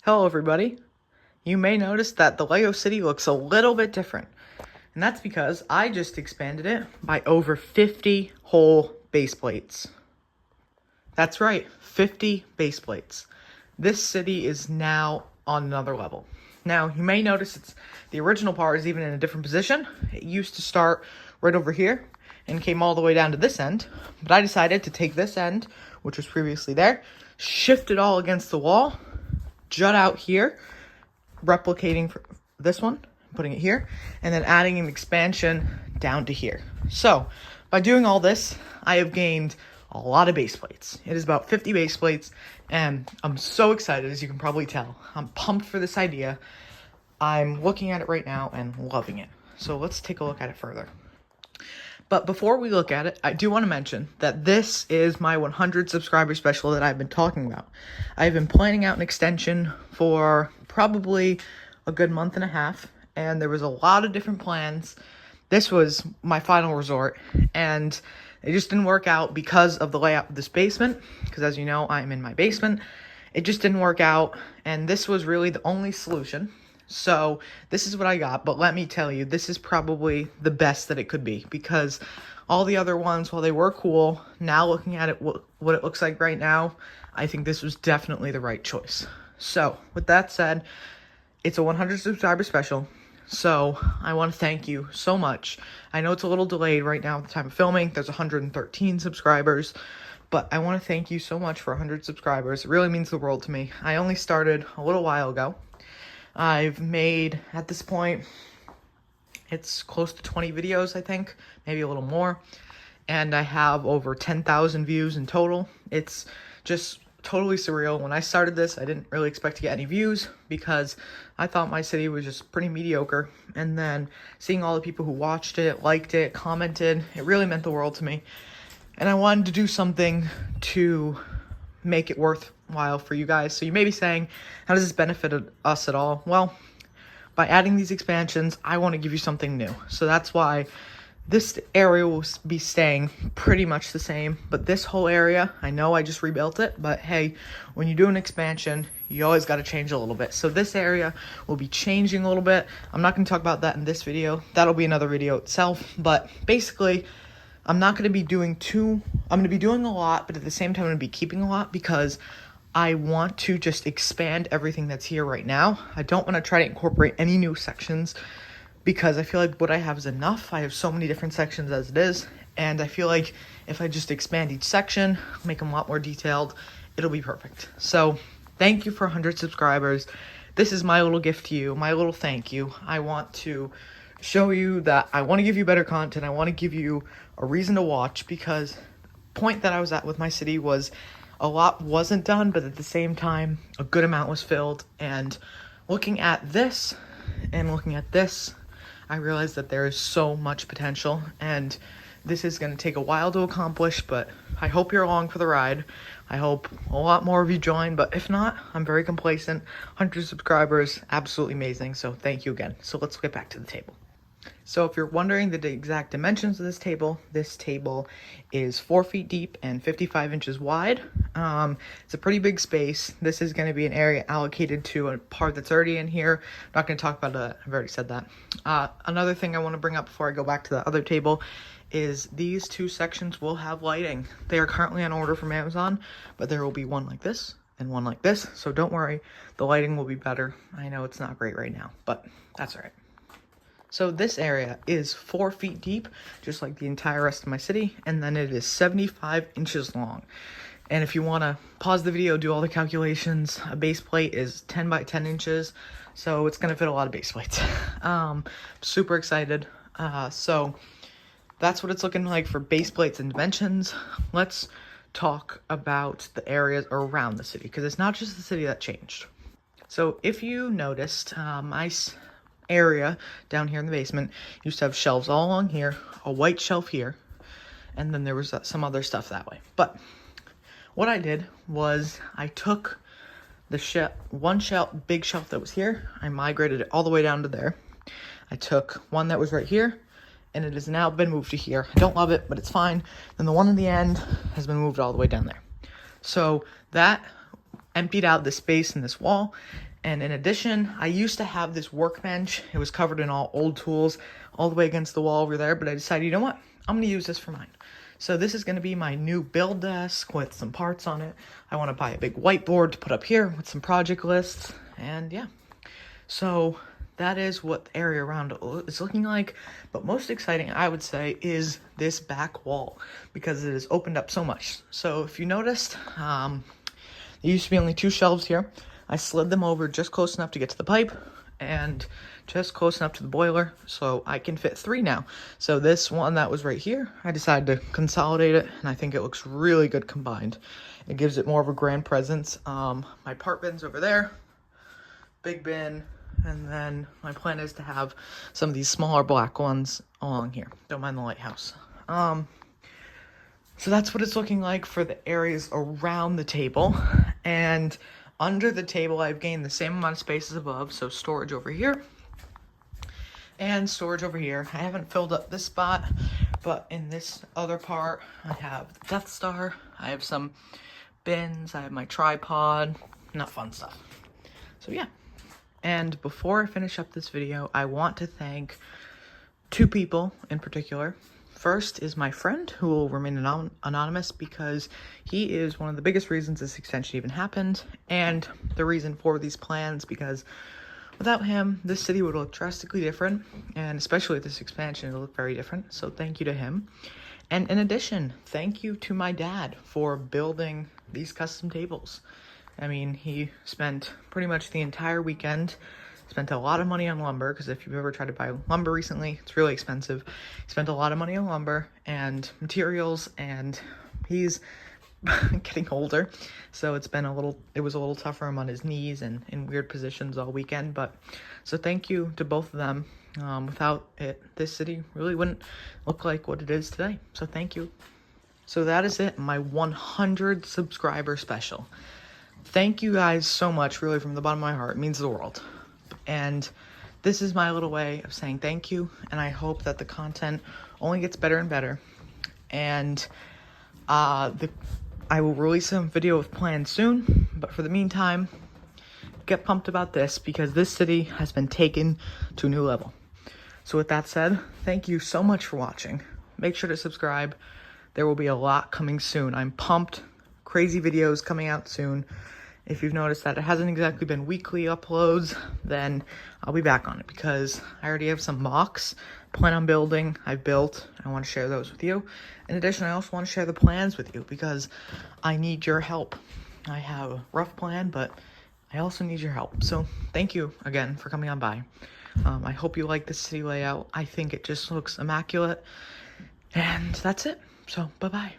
Hello everybody. You may notice that the Lego City looks a little bit different. And that's because I just expanded it by over 50 whole base plates. That's right, 50 base plates. This city is now on another level. Now, you may notice the original part is even in a different position. It used to start right over here and came all the way down to this end. But I decided to take this end, which was previously there, shift it all against the wall, jut out here, replicating for this one, putting it here, and then adding an expansion down to here. So, by doing all this, I have gained a lot of base plates. It is about 50 base plates, and I'm so excited, as you can probably tell. I'm pumped for this idea. I'm looking at it right now and loving it. So let's take a look at it further. But before we look at it, I do want to mention that this is my 100 subscriber special that I've been talking about. I've been planning out an extension for probably a good month and a half, and there was a lot of different plans. This was my final resort, and it just didn't work out because of the layout of this basement, because as you know, I'm in my basement. It just didn't work out, and this was really the only solution. So this is what I got, but let me tell you, this is probably the best that it could be, because all the other ones, while they were cool, now looking at it, what it looks like right now, I think this was definitely the right choice. So with that said, it's a 100 subscriber special, so I want to thank you so much. I know it's a little delayed right now at the time of filming. There's 113 subscribers, but I want to thank you so much for 100 subscribers. It really means the world to me. I only started a little while ago. I've made, at this point, it's close to 20 videos, I think, maybe a little more, and I have over 10,000 views in total. It's just totally surreal. When I started this, I didn't really expect to get any views because I thought my city was just pretty mediocre, and then seeing all the people who watched it, liked it, commented, it really meant the world to me, and I wanted to do something to make it worthwhile for you guys. So you may be saying, how does this benefit us at all? Well, by adding these expansions, I want to give you something new. So that's why this area will be staying pretty much the same, but this whole area, I know I just rebuilt it, but hey, when you do an expansion, you always got to change a little bit. So this area will be changing a little bit. I'm not going to talk about that in this video. That'll be another video itself, but basically, I'm not going to be doing I'm going to be doing a lot, but at the same time, I'm going to be keeping a lot because I want to just expand everything that's here right now. I don't want to try to incorporate any new sections because I feel like what I have is enough. I have so many different sections as it is, and I feel like if I just expand each section, make them a lot more detailed, it'll be perfect. So thank you for 100 subscribers. This is my little gift to you, my little thank you. I want to show you that I want to give you better content. I want to give you a reason to watch, because the point that I was at with my city was a lot wasn't done, but at the same time, a good amount was filled. And looking at this and looking at this, I realized that there is so much potential, and this is going to take a while to accomplish, but I hope you're along for the ride. I hope a lot more of you join, but if not, I'm very complacent. 100 subscribers, absolutely amazing, so thank you again. So let's get back to the table. So if you're wondering the exact dimensions of this table is 4 feet deep and 55 inches wide. It's a pretty big space. This is going to be an area allocated to a part that's already in here. I'm not going to talk about it. I've already said that. Another thing I want to bring up before I go back to the other table is these two sections will have lighting. They are currently on order from Amazon, but there will be one like this and one like this. So don't worry, the lighting will be better. I know it's not great right now, but that's all right. So this area is 4 feet deep, just like the entire rest of my city, and then it is 75 inches long. And if you want to pause the video, do all the calculations, a base plate is 10 by 10 inches, so it's going to fit a lot of base plates. Super excited. So that's what it's looking like for base plates and dimensions. Let's talk about the areas around the city, because it's not just the city that changed. So if you noticed, my area down here in the basement used to have shelves all along here, a white shelf here, and then there was some other stuff that way. But what I did was I took the big shelf that was here, I migrated it all the way down to there. I took one that was right here, and it has now been moved to here. I don't love it, but it's fine. Then the one in the end has been moved all the way down there. So that emptied out the space in this wall, And in addition, I used to have this workbench. It was covered in all old tools all the way against the wall over there, but I decided, you know what? I'm going to use this for mine. So this is going to be my new build desk with some parts on it. I want to buy a big whiteboard to put up here with some project lists. And yeah, so that is what the area around it is looking like. But most exciting, I would say, is this back wall because it has opened up so much. So if you noticed, there used to be only 2 shelves here. I slid them over just close enough to get to the pipe and just close enough to the boiler so I can fit 3 now. So this one that was right here, I decided to consolidate it, and I think it looks really good combined. It gives it more of a grand presence. My part bin's over there, big bin, and then my plan is to have some of these smaller black ones along here. Don't mind the lighthouse. So that's what it's looking like for the areas around the table. And under the table, I've gained the same amount of space as above, so storage over here and storage over here. I haven't filled up this spot, but in this other part, I have the Death Star, I have some bins, I have my tripod, not fun stuff. So yeah, and before I finish up this video, I want to thank 2 people in particular. First is my friend, who will remain anonymous because he is one of the biggest reasons this extension even happened, and the reason for these plans, because without him, this city would look drastically different, and especially with this expansion, it would look very different, so thank you to him. And in addition, thank you to my dad for building these custom tables. I mean, he spent pretty much the entire weekend, spent a lot of money on lumber, because if you've ever tried to buy lumber recently, it's really expensive. He spent a lot of money on lumber and materials, and he's getting older, so it was a little tough for him on his knees and in weird positions all weekend. But so thank you to both of them. Without it, this city really wouldn't look like what it is today. So thank you. So that is it, my 100 subscriber special. Thank you guys so much, really, from the bottom of my heart. It means the world. And this is my little way of saying thank you, and I hope that the content only gets better and better. And I will release a video with plans soon, but for the meantime, get pumped about this because this city has been taken to a new level. So with that said, thank you so much for watching. Make sure to subscribe. There will be a lot coming soon. I'm pumped. Crazy videos coming out soon. If you've noticed that it hasn't exactly been weekly uploads, then I'll be back on it because I already have some mocks I plan on building. I've built. I want to share those with you. In addition, I also want to share the plans with you because I need your help. I have a rough plan, but I also need your help. So thank you again for coming on by. I hope you like the city layout. I think it just looks immaculate. And that's it. So bye-bye.